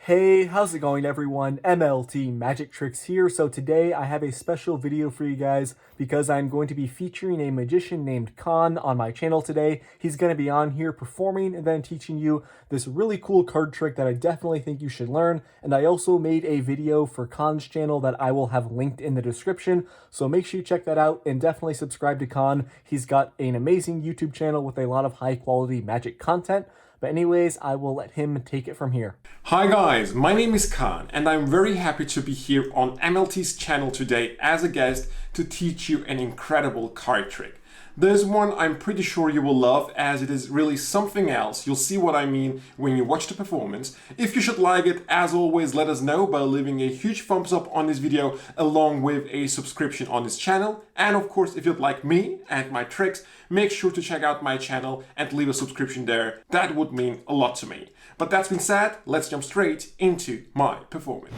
Hey, how's it going everyone? MLT Magic Tricks here. So today I have a special video for you guys because I'm going to be featuring a magician named Kaan on my channel today. He's going to be on here performing and then teaching you this really cool card trick that I definitely think you should learn. And I also made a video for Kaan's channel that I will have linked in the description. So make sure you check that out and definitely subscribe to Kaan. He's got an amazing YouTube channel with a lot of high quality magic content. But anyways, I will let him take it from here. Hi guys, my name is Kaan and I'm very happy to be here on MLT's channel today as a guest to teach you an incredible card trick. This one I'm pretty sure you will love as it is really something else. You'll see what I mean when you watch the performance. If you should like it, as always, let us know by leaving a huge thumbs up on this video along with a subscription on this channel. And of course, if you'd like me and my tricks, make sure to check out my channel and leave a subscription there. That would mean a lot to me. But that being said, let's jump straight into my performance.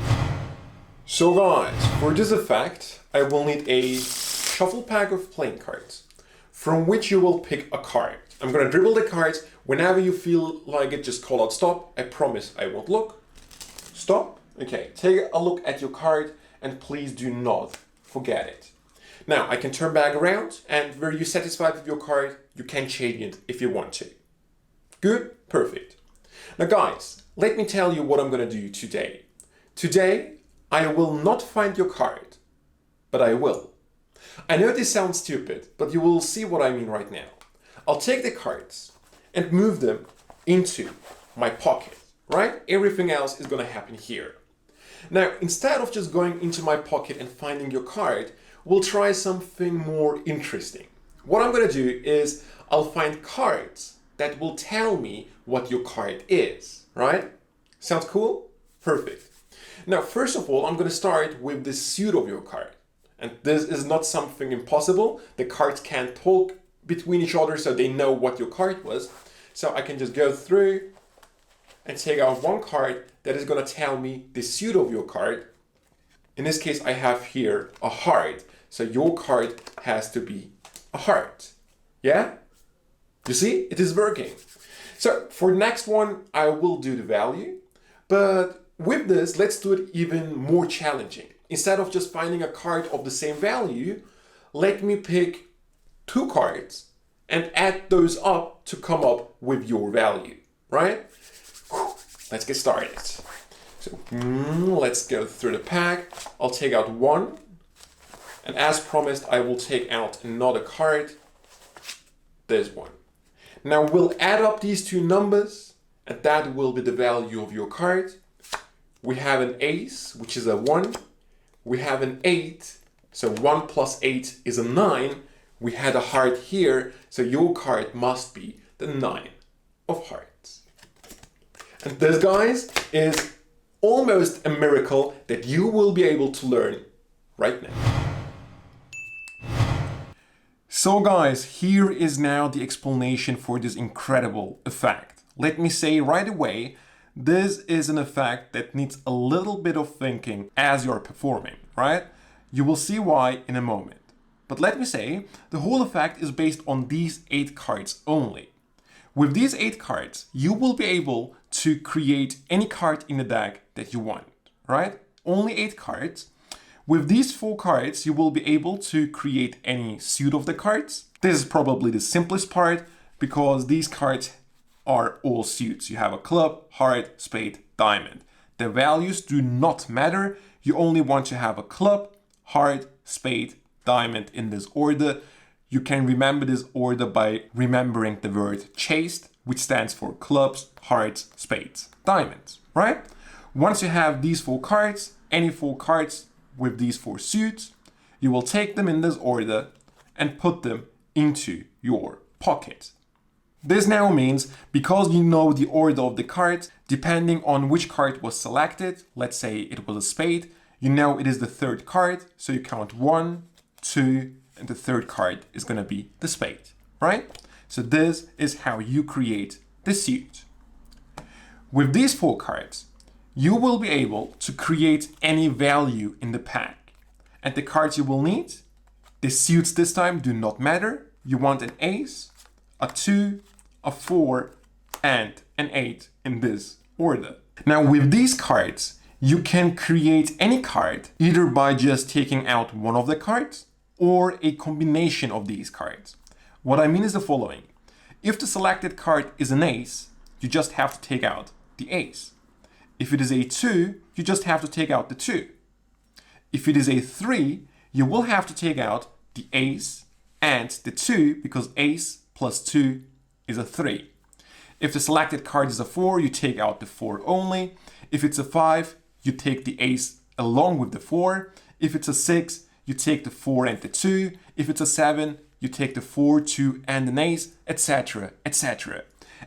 So guys, for this effect, I will need a shuffle pack of playing cards, from which you will pick a card. I'm gonna dribble the cards. Whenever you feel like it, just call out stop. I promise I won't look. Stop. Okay, take a look at your card and please do not forget it. Now I can turn back around and were you satisfied with your card, you can change it if you want to. Good? Perfect. Now guys, let me tell you what I'm gonna do today. Today, I will not find your card, but I will. I know this sounds stupid, but you will see what I mean right now. I'll take the cards and move them into my pocket, right? Everything else is gonna happen here. Now, instead of just going into my pocket and finding your card, we'll try something more interesting. What I'm gonna do is I'll find cards that will tell me what your card is, right? Sounds cool? Perfect. Now, first of all, I'm gonna start with the suit of your card. And this is not something impossible. The cards can't talk between each other so they know what your card was. So I can just go through and take out one card that is gonna tell me the suit of your card. In this case, I have here a heart. So your card has to be a heart. Yeah? You see, it is working. So for the next one, I will do the value. But with this, let's do it even more challenging. Instead of just finding a card of the same value, let me pick two cards and add those up to come up with your value, right? Let's get started. So let's go through the pack. I'll take out one. And as promised, I will take out another card. There's one. Now we'll add up these two numbers and that will be the value of your card. We have an ace, which is a 1. We have an 8, so 1 plus 8 is a 9. We had a heart here, so your card must be the 9 of hearts. And this, guys, is almost a miracle that you will be able to learn right now. So guys, here is now the explanation for this incredible effect. Let me say right away, this is an effect that needs a little bit of thinking as you're performing, right? You will see why in a moment. But let me say, the whole effect is based on these 8 cards only. With these 8 cards, you will be able to create any card in the deck that you want, right? Only 8 cards. With these 4 cards, you will be able to create any suit of the cards. This is probably the simplest part because these cards are all suits. You have a club, heart, spade, diamond. The values do not matter. You only want to have a club, heart, spade, diamond in this order. You can remember this order by remembering the word chased, which stands for clubs, hearts, spades, diamonds, right? Once you have these 4 cards, any 4 cards with these 4 suits, you will take them in this order and put them into your pocket. This now means, because you know the order of the cards, depending on which card was selected, let's say it was a spade, you know it is the 3rd card, so you count 1, 2, and the 3rd card is gonna be the spade, right? So this is how you create the suit. With these 4 cards, you will be able to create any value in the pack. And the cards you will need, the suits this time do not matter. You want an ace, a 2, a 4, and an 8 in this order. Now with these cards, you can create any card either by just taking out one of the cards or a combination of these cards. What I mean is the following. If the selected card is an ace, you just have to take out the ace. If it is a 2, you just have to take out the 2. If it is a 3, you will have to take out the ace and the 2 because ace plus 2 is a 3. If the selected card is a 4, you take out the 4 only. If it's a 5, you take the ace along with the 4. If it's a 6, you take the 4 and the 2. If it's a 7, you take the 4, 2 and an ace, etc, etc.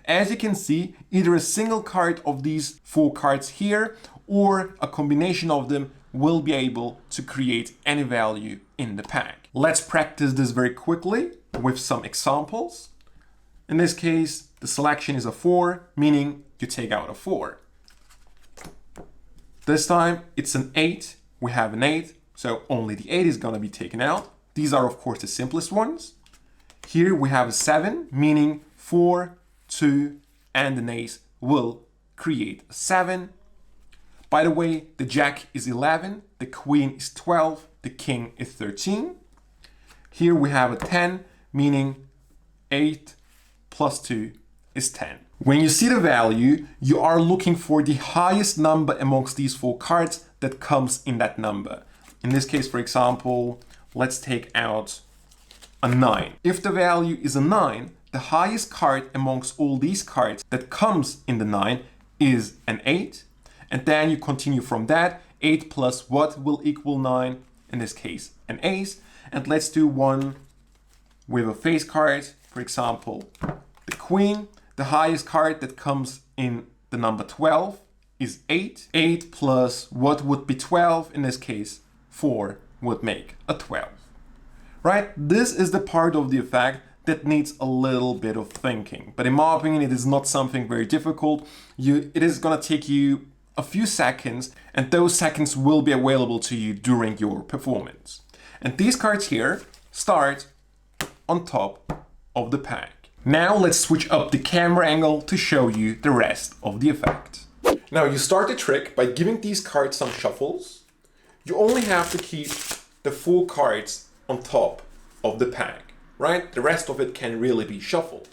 As you can see, either a single card of these 4 cards here or a combination of them will be able to create any value in the pack. Let's practice this very quickly with some examples. In this case, the selection is a 4, meaning you take out a 4. This time it's an 8, we have an 8, so only the 8 is going to be taken out. These are of course the simplest ones. Here we have a 7, meaning 4, 2 and an ace will create a 7. By the way, the jack is 11, the queen is 12, the king is 13. Here we have a 10, meaning 8 plus 2 is 10. When you see the value, you are looking for the highest number amongst these 4 cards that comes in that number. In this case, for example, let's take out a 9. If the value is a 9, the highest card amongst all these cards that comes in the 9 is an 8. And then you continue from that. 8 plus what will equal 9? In this case, an ace. And let's do one with a face card. For example, the queen. The highest card that comes in the number 12 is 8. 8 plus what would be 12? In this case, 4 would make a 12. Right? This is the part of the effect that needs a little bit of thinking. But in my opinion, it is not something very difficult. It is going to take you a few seconds, and those seconds will be available to you during your performance. And these cards here start on top of the pack. Now let's switch up the camera angle to show you the rest of the effect. Now you start the trick by giving these cards some shuffles. You only have to keep the 4 cards on top of the pack, right? The rest of it can really be shuffled.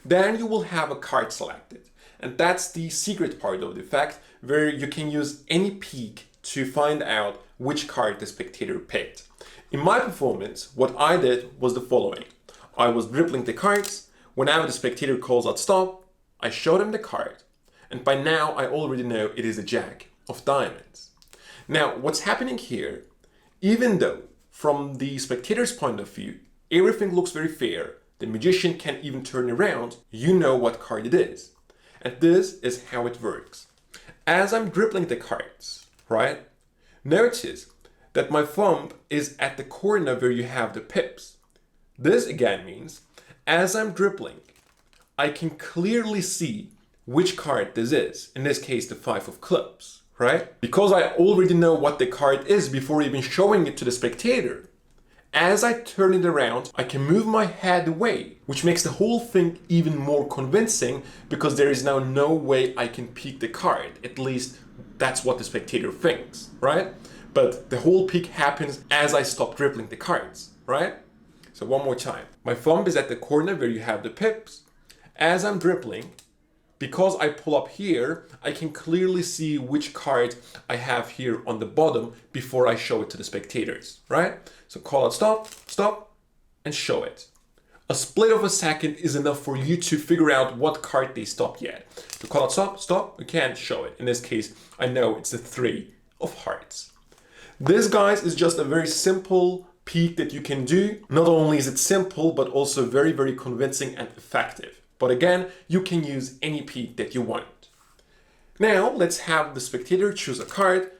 Then you will have a card selected. And that's the secret part of the effect, where you can use any peek to find out which card the spectator picked. In my performance, what I did was the following. I was dribbling the cards. Whenever the spectator calls out stop, I show them the card. And by now, I already know it is a jack of diamonds. Now, what's happening here, even though from the spectator's point of view, everything looks very fair, the magician can even turn around, you know what card it is. And this is how it works. As I'm dribbling the cards, right? Notice that my thumb is at the corner where you have the pips. This again means, as I'm dribbling, I can clearly see which card this is. In this case, the 5 of clubs, right? Because I already know what the card is before even showing it to the spectator. As I turn it around, I can move my head away, which makes the whole thing even more convincing because there is now no way I can peek the card. At least that's what the spectator thinks, right? But the whole peek happens as I stop dribbling the cards, right? So one more time. My thumb is at the corner where you have the pips. As I'm dribbling, because I pull up here, I can clearly see which card I have here on the bottom before I show it to the spectators, right? So call out stop, stop, and show it. A split of a second is enough for you to figure out what card they stopped yet. So call out stop, stop, you can't show it. In this case, I know it's the 3 of hearts. This, guys, is just a very simple peek that you can do. Not only is it simple, but also very, very convincing and effective. But again, you can use any peek that you want. Now, let's have the spectator choose a card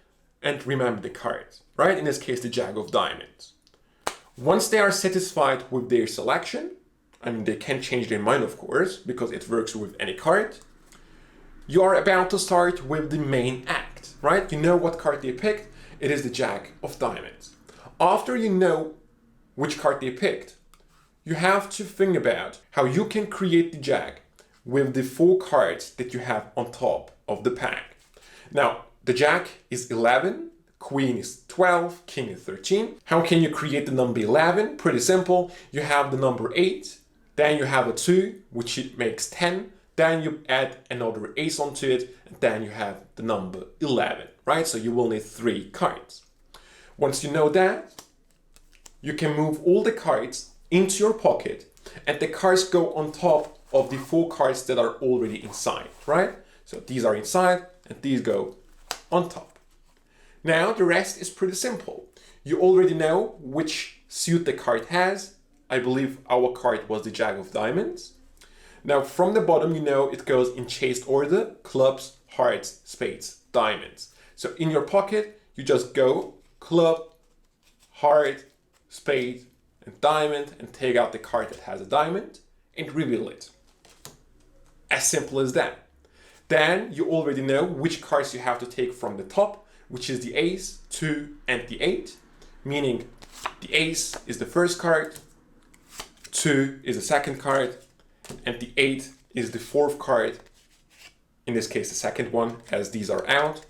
and remember the card, right? In this case, the Jack of Diamonds. Once they are satisfied with their selection, I mean, they can change their mind, of course, because it works with any card. You are about to start with the main act, right? You know what card they picked. It is the Jack of Diamonds. After you know which card they picked, you have to think about how you can create the Jack with the 4 cards that you have on top of the pack. Now, the jack is 11, queen is 12, king is 13. How can you create the number 11? Pretty simple. You have the number 8, then you have a 2, which it makes 10. Then you add another ace onto it, and then you have the number 11, right? So you will need 3 cards. Once you know that, you can move all the cards into your pocket, and the cards go on top of the 4 cards that are already inside, right? So these are inside, and these go on top. Now the rest is pretty simple. You already know which suit the card has. I believe our card was the Jack of Diamonds. Now from the bottom, you know it goes in chased order: clubs, hearts, spades, diamonds. So in your pocket, you just go club, heart, spade, and diamond, and take out the card that has a diamond and reveal it. As simple as that. Then you already know which cards you have to take from the top, which is the ace, 2, and the 8, meaning the ace is the first card, 2 is the second card, and the 8 is the fourth card, in this case the second one, as these are out.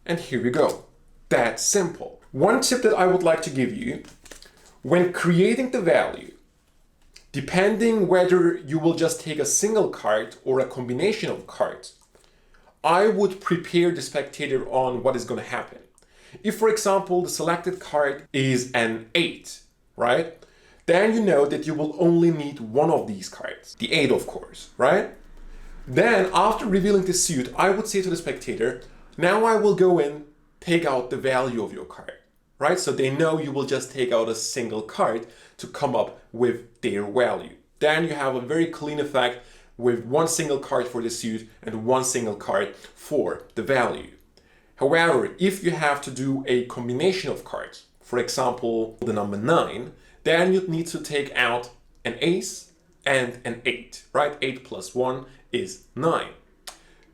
And here we go. That's simple. One tip that I would like to give you, when creating the value, depending whether you will just take a single card or a combination of cards, I would prepare the spectator on what is going to happen. If, for example, the selected card is an 8, right? Then you know that you will only need one of these cards, the 8 of course, right? Then after revealing the suit, I would say to the spectator, now I will go in, take out the value of your card, right? So they know you will just take out a single card to come up with their value. Then you have a very clean effect with one single card for the suit and one single card for the value. However, if you have to do a combination of cards, for example, the number 9, then you need to take out an ace and an 8, right? 8 plus 1 is 9.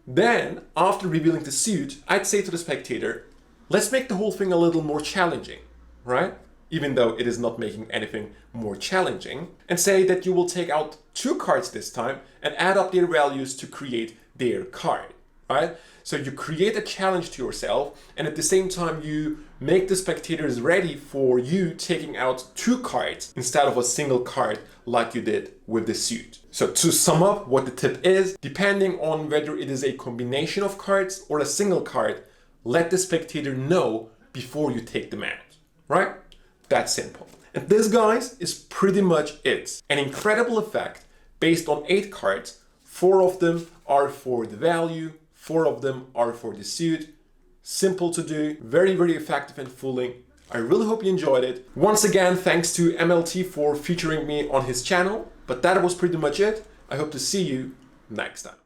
Then, after revealing the suit, I'd say to the spectator, let's make the whole thing a little more challenging, right? Even though it is not making anything more challenging, and say that you will take out 2 cards this time and add up their values to create their card, right? So you create a challenge to yourself, and at the same time you make the spectators ready for you taking out 2 cards instead of a single card like you did with the suit. So to sum up what the tip is, depending on whether it is a combination of cards or a single card, let the spectator know before you take them out, right? That's simple. And this, guys, is pretty much it. An incredible effect based on 8 cards. 4 of them are for the value, 4 of them are for the suit. Simple to do, very, very effective and fooling. I really hope you enjoyed it. Once again, thanks to MLT for featuring me on his channel. But that was pretty much it. I hope to see you next time.